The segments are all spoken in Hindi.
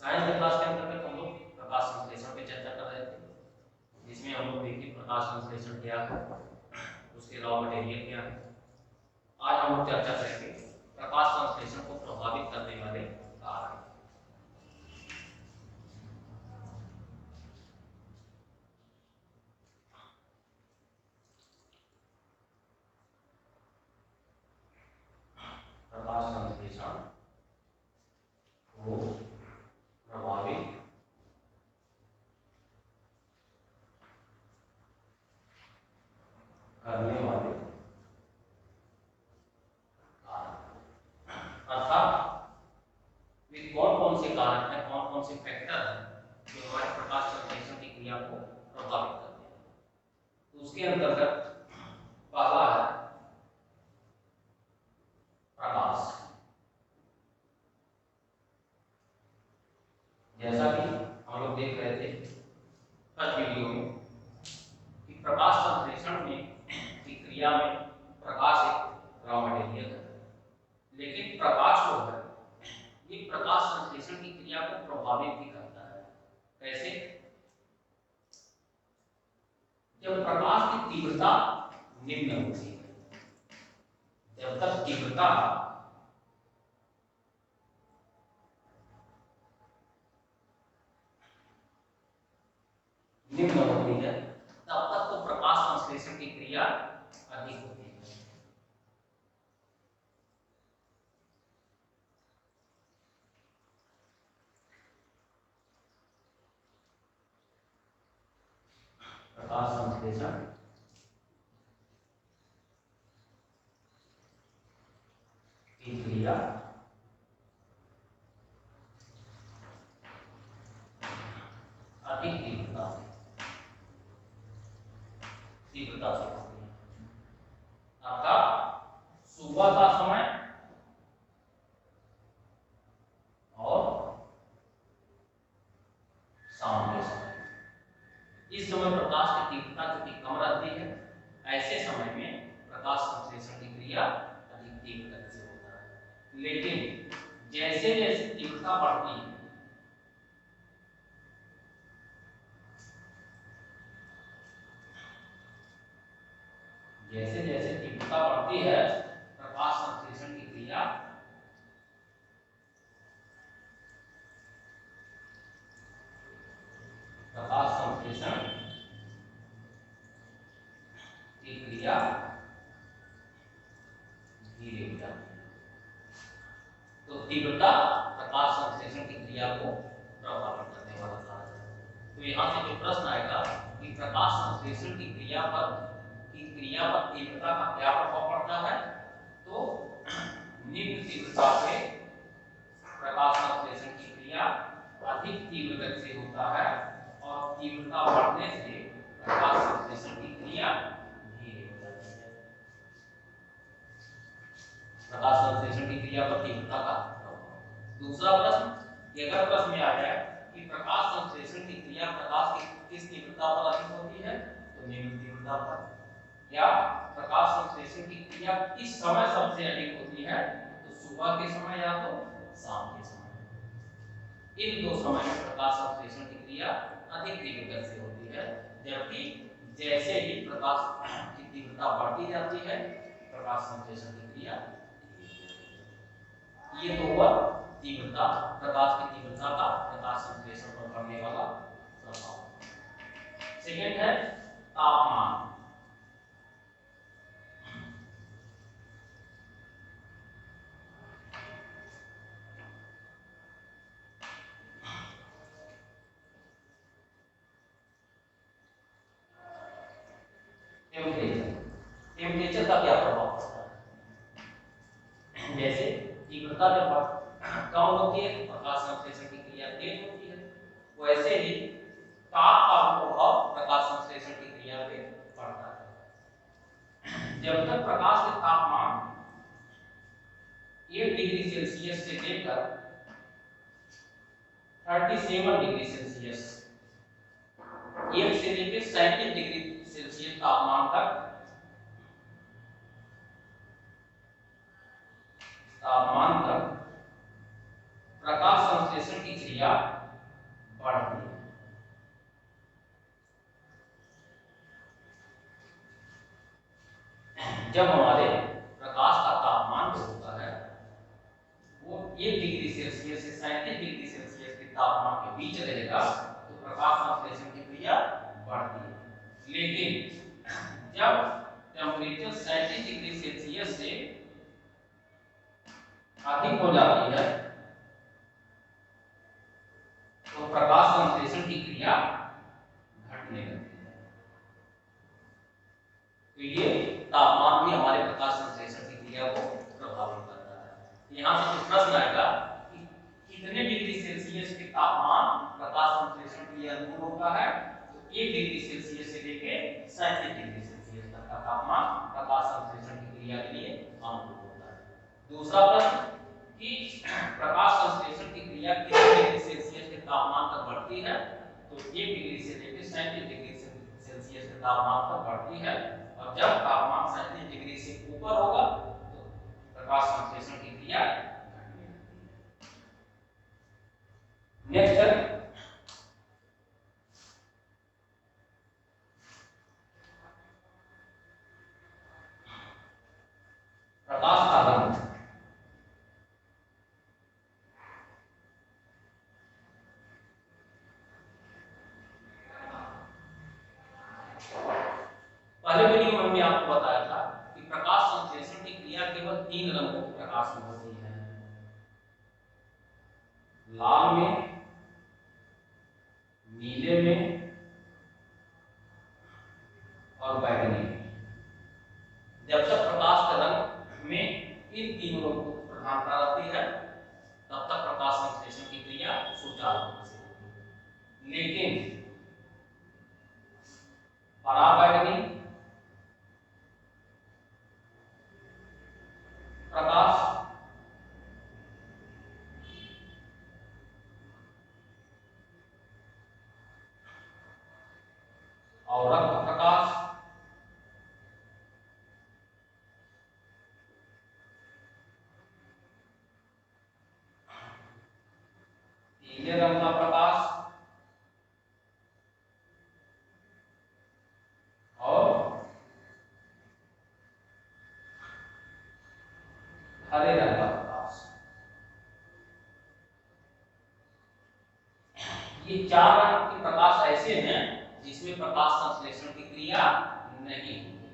साइंस के क्लास के अंतर्गत हम लोग प्रकाश संश्लेषण पे चर्चा कर रहे थे, जिसमें हम लोग देखिए प्रकाश संश्लेषण क्या है, उसके रॉ मटेरियल क्या है। आज हम लोग चर्चा करेंगे प्रकाश संश्लेषण को प्रभावित करने वाले कारक। प्रकाश संश्लेषण को प्रभावित करने वाले अर्थात वे कौन कौन से कारक हैं, कौन कौन से फैक्टर हैं जो हमारे प्रकाश संश्लेषण की क्रिया को प्रभावित करते हैं। तो उसके अंतर्गत पहला है प्रकाश। जैसा कि हम लोग देख रहे थे फर्स्ट वीडियो में कि प्रकाश संश्लेषण में की क्रिया में प्रकाश एक रॉ मटेरियल है, लेकिन प्रकाश जो है ये प्रकाश संश्लेषण की क्रिया को प्रभावित भी करता है। कैसे? जब प्रकाश की तीव्रता निम्न होती है, जब तक तीव्रता निम्न होती है तब तक तो प्रकाश संश्लेषण की क्रिया अधिक होती है। प्रकाश संश्लेषण की क्रिया अधिक तीव्रता से होती है। अर्थात सुबह का समय और शाम के समय, इस समय प्रकाश की तीव्रता चूंकि कम रहती है, ऐसे समय में प्रकाश संश्लेषण की क्रिया अधिक तीव्र गति से होता है। लेकिन जैसे जैसे तीव्रता बढ़ती है, जैसे जैसे तीव्रता बढ़ती है प्रकाश संश्लेषण की क्रिया धीरे हो जाती है। तो तीव्रता प्रकाश संश्लेषण की क्रिया को प्रभावित करने वाला कारक है। तो यहाँ से जो प्रश्न आएगा कि प्रकाश संश्लेषण की क्रिया पर तीव्रता का क्या प्रभाव पड़ता है, तो निम्न तीव्रता से प्रकाश संश्लेषण की क्रिया अधिक तीव्र गति से होता है और तीव्रता बढ़ने से प्रकाश संश्लेषण की क्रिया धीरे हो जाती है। प्रकाश संश्लेषण की क्रिया पर तीव्रता का प्रभाव। दूसरा प्रश्न, अगर प्रश्न में आ जाए कि प्रकाश संश्लेषण की क्रिया प्रकाश की किस तीव्रता पर अधिक होती है, तो निम्न तीव्रता पर, या प्रकाश संश्लेषण की क्रिया किस समय सबसे अधिक होती है, तो सुबह के समय या तो शाम के समय। इन दो समय में प्रकाश संश्लेषण की क्रिया अधिक तीव्र गति से होती है, जबकि जैसे ही प्रकाश की तीव्रता बढ़ती जाती है प्रकाश संश्लेषण की क्रिया धीरे हो जाती है। ये दो पर तीव्रता, प्रकाश की तीव्रता का प्रकाश संश्लेषण पर पड़ने वाला प्रभाव। सेकेंड है तापमान। टेम्परेचर का क्या प्रभाव पड़ता है? जैसे तीव्रता जब कम होती है तो प्रकाश संश्लेषण की क्रिया तेज होती है, वैसे ही ताप का प्रभाव प्रकाश संश्लेषण की क्रिया पे पड़ता है। जब तक प्रकाश के तापमान 1 डिग्री सेल्सियस से लेकर 37 डिग्री सेल्सियस, 1 से लेकर 37 डिग्री सेल्सियस तापमान तक प्रकाश संश्लेषण की क्रिया जब हमारे प्रकाश का तापमान जो होता है वो 1 डिग्री सेल्सियस से 37 डिग्री सेल्सियस के तापमान के बीच रहेगा तो प्रकाश संश्लेषण की क्रिया बढ़ती है। लेकिन जब टेम्परेचर 37 डिग्री सेल्सियस से अधिक हो जाती है तो प्रकाश संश्लेषण की क्रिया घटने लगती है। तो ये तापमान भी हमारे प्रकाश संश्लेषण की क्रिया को प्रभावित करता है। यहाँ से प्रश्न आएगा कि कितने डिग्री सेल्सियस के तापमान प्रकाश संश्लेषण के लिए अनुकूल होता है? तो 1 डिग्री सेल्सियस से लेकर 37 डिग्री सेल्सियस तक का तापमान प्रकाश संश्लेषण की क्रिया के लिए अनुकूल होता है। दूसरा प्रश्न कि प्रकाश संश्लेषण की क्रिया कितने डिग्री सेल्सियस के तापमान तक बढ़ती है? तो 1 डिग्री से लेकर 37 डिग्री सेल्सियस के तापमान तक बढ़ती है और जब तापमान 37 डिग्री से ऊपर होगा तो प्रकाश संश्लेषण की क्रिया घटने लगती है। नेक्स्ट है प्रकाश का रंग। पहले वीडियो में हमने आपको बताया था कि प्रकाश संश्लेषण की क्रिया केवल 3 रंगों के प्रकाश में होती है, लाल में, नीले में और बैगनी में। जब तक प्रकाश के रंग में इन तीनों रंगों को प्रधानता रहती है तब तक प्रकाश संश्लेषण की क्रिया सुचारू रूप से होती है। लेकिन पराबैंगनी प्रकाश और रक्त प्रकाश पीले रंग का प्रकाश और हरे रंग का प्रकाश, ये 4 रंग के प्रकाश ऐसे हैं जिसमें प्रकाश संश्लेषण की क्रिया नहीं होती।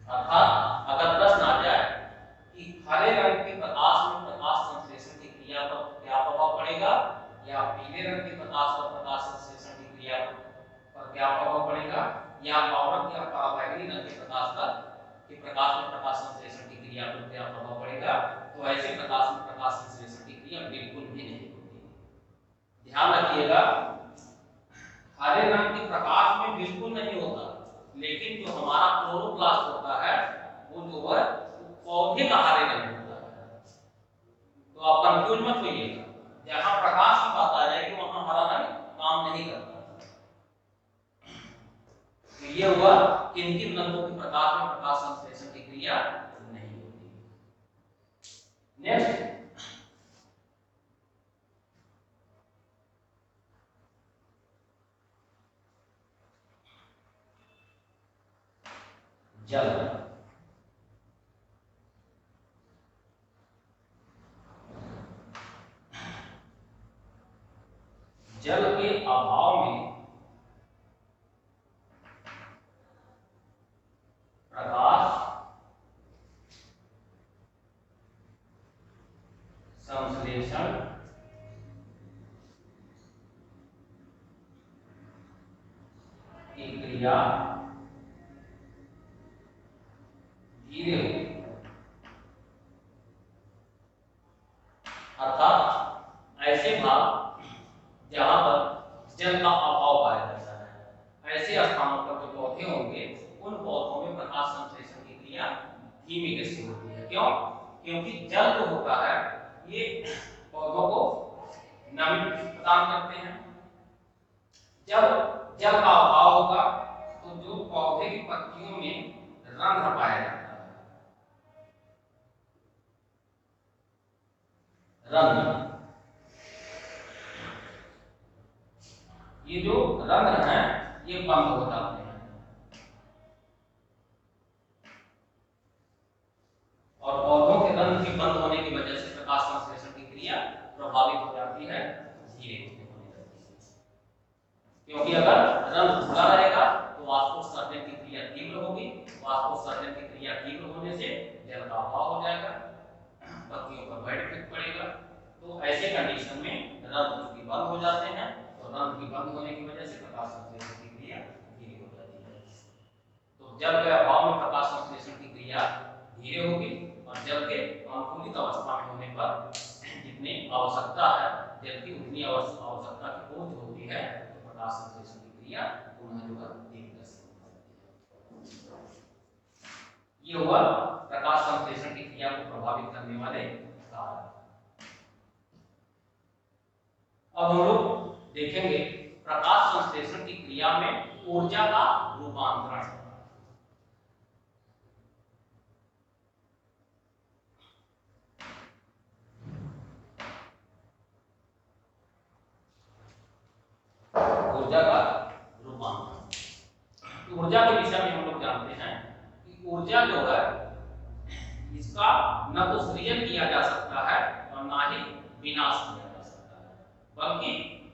अर्थात अगर प्रश्न आ जाए कि हरे रंग के प्रकाश में प्रकाश संश्लेषण की क्रिया पर क्या प्रभाव पड़ेगा या पीले रंग के प्रकाश पर प्रकाश संश्लेषण की क्रिया पर क्या प्रभाव पड़ेगा या औरत या पराबैंगनी रंग के प्रकाश पर कि प्रकाश में प्रकाश संश्लेषण की क्रिया पर क्या प्रभाव पड़ेगा, तो ऐसे प्रकाश में प्रकाश संश्लेषण की क्रिया बिल्कुल भी नहीं होती। ध्यान रखिएगा, हरे रंग के प्रकाश में बिल्कुल नहीं होता, लेकिन जो हमारा क्लोरोप्लास्ट होता है वो जो है पौधे का हरे रंग होता है। तो आप कंफ्यूज मत होइएगा, जहां प्रकाश की बात आ जाएगी वहां हरा रंग काम नहीं करता। तो ये हुआ किन किन रंगों के प्रकाश में प्रकाश संश्लेषण की क्रिया नहीं होती। नेक्स्ट जल। जल के अभाव में प्रकाश संश्लेषण की क्रिया धीरे होती है। अर्थात ऐसे भाग जहां पर जल का अभाव पाया जाता है, ऐसे स्थानों पर जो पौधे होंगे उन पौधों में प्रकाश संश्लेषण की क्रिया धीमी गति से होती है। क्यों? क्योंकि जल जो होता है ये पौधों को नमी प्रदान करते हैं। जब जल का अभाव होगा तो जो पौधे की पत्तियों में रंध्र पाया जाता है, रंध्र, ये जो रंध्र हैं ये बंद हो जाते हैं और पौधों के रंध्र के बंद होने की वजह से प्रकाश संश्लेषण की क्रिया प्रभावित हो जाती है, धीरे होने लगती है। क्योंकि अगर रंध्र खुला रहेगा तो वाष्पोत्सर्जन की क्रिया तीव्र होगी, वाष्पोत्सर्जन की क्रिया तीव्र होने से जल का अभाव हो जाएगा, पत्तियों पर वाइट इफेक्ट पड़ेगा। तो ऐसे कंडीशन में रंध्र चूंकि बंद हो जाते हैं तो रंध्र के बंद होने की वजह से प्रकाश संश्लेषण की क्रिया धीरे हो जाती है। तो जल के अभाव में प्रकाश संश्लेषण की क्रिया धीरे होगी और जल के अनुकूलित अवस्था में होने पर जितनी आवश्यकता है जल की उतनी आवश्यकता की खोज होती है तो प्रकाश संश्लेषण की क्रिया पुनः जो है धीरे से हो जाती है। ये हुआ प्रकाश संश्लेषण की क्रिया को प्रभावित करने वाले कारक। अब हम लोग देखेंगे प्रकाश संश्लेषण की क्रिया में ऊर्जा का रूपांतरण। ऊर्जा का रूपांतरण, ऊर्जा के विषय में हम लोग जानते हैं कि ऊर्जा जो है इसका न तो सृजन किया जा सकता है और ना ही विनाश किया जा सकता है, बल्कि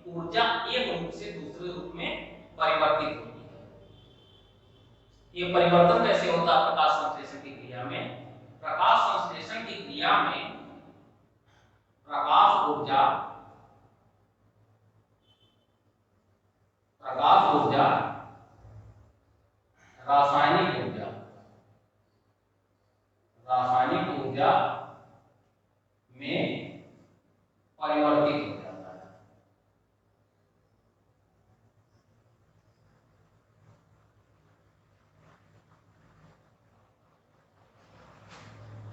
ऊर्जा एक रूप से दूसरे रूप में परिवर्तित होती है। ये परिवर्तन कैसे होता है प्रकाश संश्लेषण की क्रिया में? प्रकाश संश्लेषण की क्रिया में प्रकाश ऊर्जा रासायनिक ऊर्जा में परिवर्तित हो जाता है।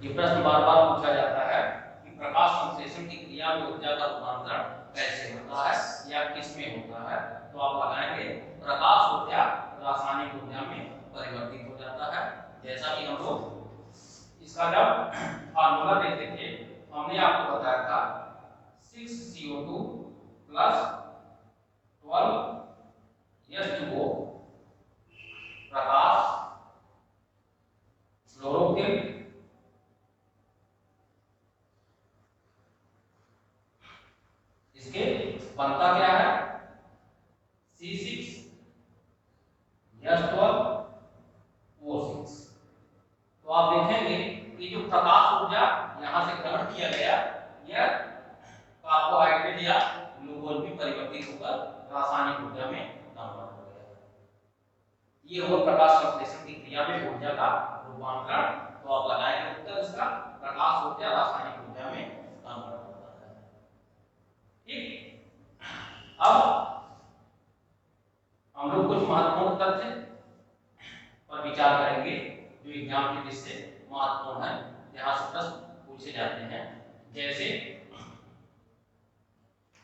ये प्रश्न बार बार पूछा जाता है कि प्रकाश संश्लेषण की क्रिया में ऊर्जा का रूपांतरण कैसे होता है या किस में होता है? तो आप लगाएंगे प्रकाश ऊर्जा रासायनिक ऊर्जा में परिवर्तित हो जाता है। जैसा कि हम लोग इसका जब फार्मूला देखते थे हमने आपको बताया था 6CO2 प्लस 12H2O प्रकाश क्लोरोफिल इसके बनता क्या है C6H12O6। तो आप देखेंगे कि जो प्रकाश ऊर्जा यहां से ग्रहण किया गया यह कार्बोहाइड्रेट या ग्लूकोज में परिवर्तित होकर रासायनिक ऊर्जा में कन्वर्ट हो गया। ये हुआ प्रकाश संश्लेषण की क्रिया में ऊर्जा का रूपांतरण। तो आप लगाएंगे उत्तर इसका प्रकाश ऊर्जा रासायनिक ऊर्जा में कन्वर्ट होता है। ठीक, अब हम लोग कुछ महत्वपूर्ण तथ्य पर विचार करेंगे जो एग्जाम के दृष्टि से महत्वपूर्ण है, यहाँ से प्रश्न पूछे जाते हैं। जैसे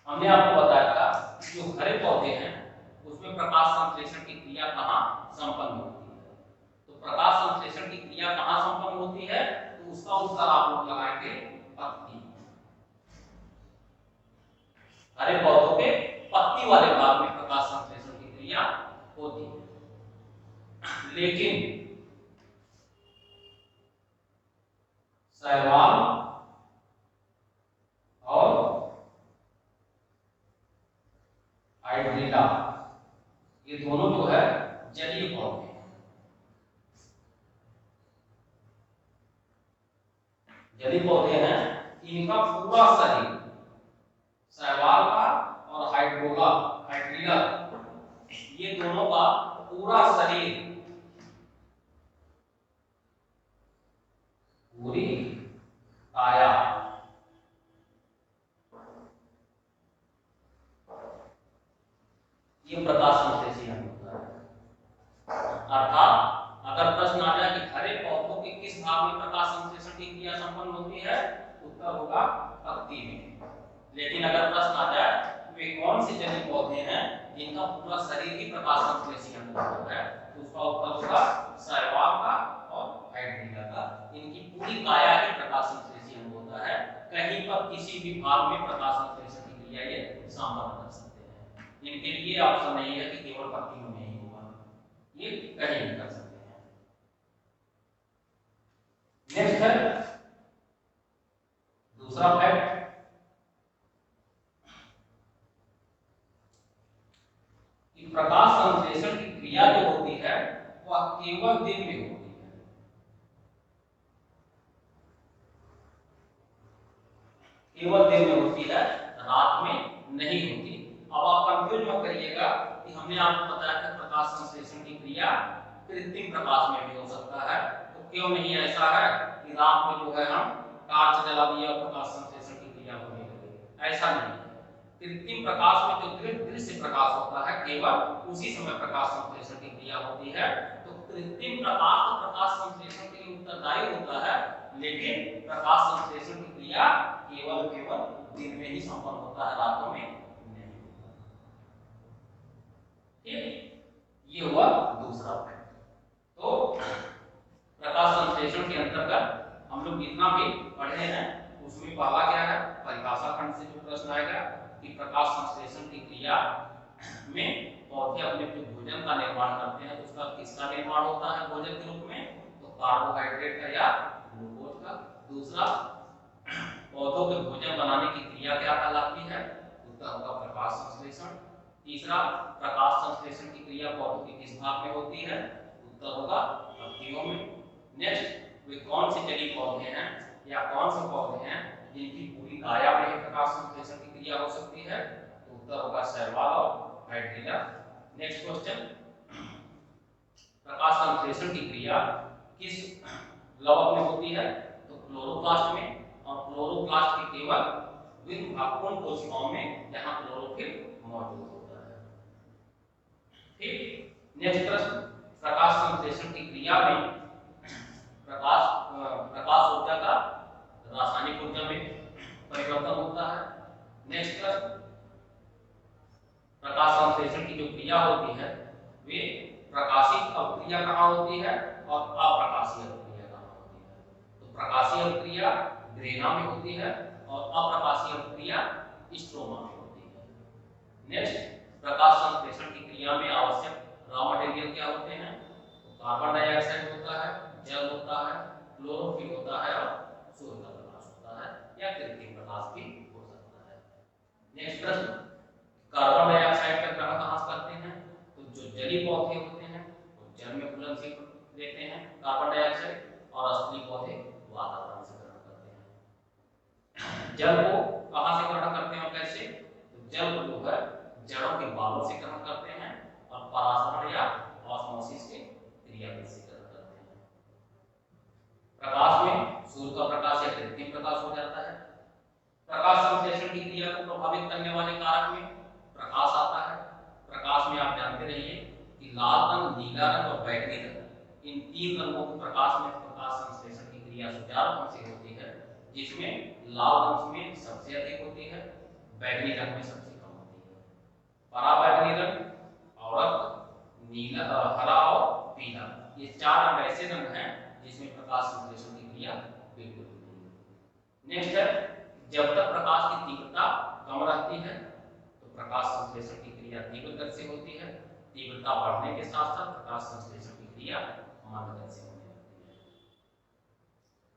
हमने आपको बताया था कि जो हरे पौधे हैं उसमें प्रकाश संश्लेषण की क्रिया कहाँ संपन्न होती है। तो प्रकाश संश्लेषण की क्रिया कहाँ संपन्न होती है तो उसका उत्तर आप लोग लगाएंगे पत्ती। हरे पौधों के पत्ती वाले भाग में प्रकाश संश्लेषण की क्रिया होती है। लेकिन शैवाल और हाइड्रिला ये दोनों जो है जलीय पौधे हैं। जलीय पौधे हैं, इनका पूरा शरीर शैवाल का और हाइड्रिला ये दोनों का पूरा शरीर पूरी काया ये प्रकाश संश्लेषी होता है। अर्थात अगर प्रश्न आ जाए कि हरे पौधों के किस भाग में प्रकाश संश्लेषण की क्रिया संपन्न होती है उत्तर होगा पत्ती में। लेकिन अगर प्रश्न आ जाए वे कौन से जलीय पौधे हैं जिनका पूरा शरीर ही प्रकाश संश्लेषी होता है तो उसका उत्तर होगा शैवाल का और हाइड्रिला का। इनकी पूरी काया ही प्रकाश संश्लेषी होता है, कहीं पर किसी भी भाग में प्रकाश संश्लेषण की क्रिया ये संपन्न कर सकते हैं। इनके लिए ऑप्शन नहीं है कि केवल पत्तियों में ही होगा। कहीं भी कर सकते हैं। नेक्स्ट है दूसरा फैक्ट कि प्रकाश संश्लेषण की क्रिया जो होती है वह केवल दिन में होती है। केवल दिन में होती है, रात में नहीं होती। अब आप कंफ्यूज मत करिएगा कि हमने आपको बताया कि प्रकाश संश्लेषण की क्रिया कृत्रिम प्रकाश में भी हो सकता है, तो क्यों नहीं ऐसा है कि रात में जो है हम टॉर्च जला दिए और प्रकाश संश्लेषण की क्रिया होने लगी? ऐसा नहीं है। कृत्रिम प्रकाश में जो दृश्य प्रकाश होता है केवल उसी समय प्रकाश संश्लेषण की क्रिया होती है। तो कृत्रिम प्रकाश तो प्रकाश संश्लेषण के लिए उत्तरदायी होता है, लेकिन प्रकाश संश्लेषण की क्रिया केवल दिन में ही संपन्न होता है, रातों में नहीं होता। ठीक, ये हुआ दूसरा पॉइंट। तो प्रकाश संश्लेषण के अंतर्गत हम लोग जितना भी पढ़े हैं उसमें पहला क्या है, परिभाषा खंड से जो प्रश्न आएगा कि प्रकाश संश्लेषण की क्रिया में पौधे अपने जो भोजन का निर्माण करते हैं उसका किसका निर्माण होता है भोजन के रूप में, तो कार्बोहाइड्रेट का या ग्लूकोज का। दूसरा, पौधों के भोजन बनाने की क्रिया क्या कहलाती है, उत्तर होगा प्रकाश संश्लेषण। तीसरा, प्रकाश संश्लेषण की क्रिया पौधों के किस भाग में होती है, उत्तर होगा पत्तियों में। नेक्स्ट, वे कौन से जलीय पौधे हैं या कौन से पौधे हैं जिनकी पूरी काया में प्रकाश संश्लेषण की क्रिया हो सकती है, तो उत्तर होगा शैवाल और हाइड्रीला। नेक्स्ट क्वेश्चन, प्रकाश संश्लेषण की क्रिया किस लवक में होती है, तो क्लोरोप्लास्ट में, और क्लोरोप्लास्ट के केवल विभागपूर्ण कोशिकाओं में जहां क्लोरोफिल मौजूद होता है। ठीक, नेक्स्ट प्रश्न, प्रकाश संश्लेषण की क्रिया में प्रकाश ऊर्जा का रासायनिक ऊर्जा में परिवर्तन होता है। नेक्स्ट प्रश्न, प्रकाश संश्लेषण की जो क्रिया होती है वे प्रकाशित अभिक्रिया कहाँ होती है और अप्रकाशीय अभिक्रिया कहाँ होती है, तो प्रकाशीय अभिक्रिया ग्रेना में होती है और अप्रकाशीय अभिक्रिया स्ट्रोमा में होती है। नेक्स्ट, प्रकाश संश्लेषण की क्रिया में आवश्यक रॉ मटेरियल क्या होते हैं, तो कार्बन डाइऑक्साइड होता है, जल होता है, क्लोरोफिल होता है और सूर्य का प्रकाश होता है या कृत्रिम प्रकाश भी हो सकता है। नेक्स्ट प्रश्न, कार्बन डाइऑक्साइड का ग्रहण कहाँ से करते हैं, तो जो जलीय पौधे होते हैं वो जल में घुलनशील लेते हैं कार्बन डाइऑक्साइड, और स्थलीय पौधे वातावरण से ग्रहण करते हैं। जल को कहाँ से ग्रहण करते हैं और कैसे, तो जल को जो है जड़ों के बालों से ग्रहण करते हैं और परासरण या ऑस्मोसिस के क्रिया से ग्रहण करते हैं। प्रकाश में सूर्य का प्रकाश या कृत्रिम प्रकाश हो जाता है। प्रकाश संश्लेषण की क्रिया को प्रभावित करने वाले कारक में प्रकाश आता है। प्रकाश में आप जानते रहिए कि लाल रंग, नीला रंग और बैगनी रंग, इन तीन रंगों के प्रकाश में प्रकाश संश्लेषण की क्रिया सुचारू रूप से होती है, जिसमें लाल रंग में सबसे अधिक होती है, बैगनी रंग में सबसे कम होती है। पराबैगनी रंग, औरत, नीला, हरा और पीला, ये चार रंग ऐसे रंग हैं जिसमें प्रकाश संश्लेषण की क्रिया बिल्कुल होती है। नेक्स्ट है, जब तक प्रकाश की तीव्रता कम रहती है तो प्रकाश संश्लेषण की क्रिया तीव्र गति से होती है। तीव्रता बढ़ने के साथ साथ प्रकाश संश्लेषण की क्रिया मंद गति से होने लगती है।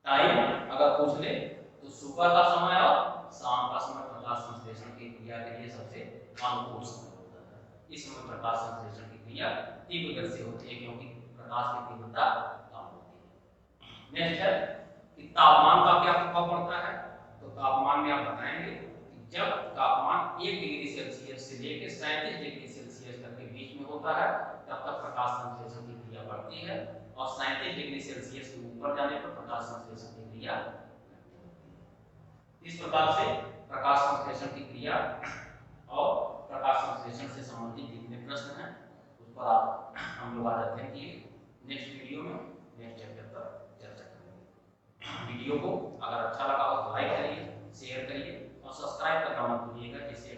टाइम अगर पूछ ले तो सुबह का समय और शाम का समय प्रकाश संश्लेषण की क्रिया के लिए सबसे अनुकूल समय होता है। इस समय प्रकाश संश्लेषण की क्रिया तीव्र गति से होती है क्योंकि प्रकाश की तीव्रता कम होती है। नेक्स्ट है कि तापमान का क्या प्रभाव पड़ता है, तो तापमान में आप बताएंगे कि जब तापमान 1 डिग्री सेल्सियस से लेकर 37 डिग्री सेल्सियस तक के बीच में होता है तब तक प्रकाश संश्लेषण की क्रिया बढ़ती है, और 37 डिग्री सेल्सियस के ऊपर जाने पर प्रकाश संश्लेषण की क्रिया घटती है। इस प्रकार से प्रकाश संश्लेषण की क्रिया और प्रकाश संश्लेषण से संबंधित जितने प्रश्न हैं उस पर आप हम लोग आज अध्ययन किए। नेक्स्ट वीडियो में नेक्स्ट चैप्टर पर चर्चा करेंगे। वीडियो को अगर अच्छा लगा हो तो लाइक करिए, शेयर करिए और सब्सक्राइब करना मत भूलिएगा, जिससे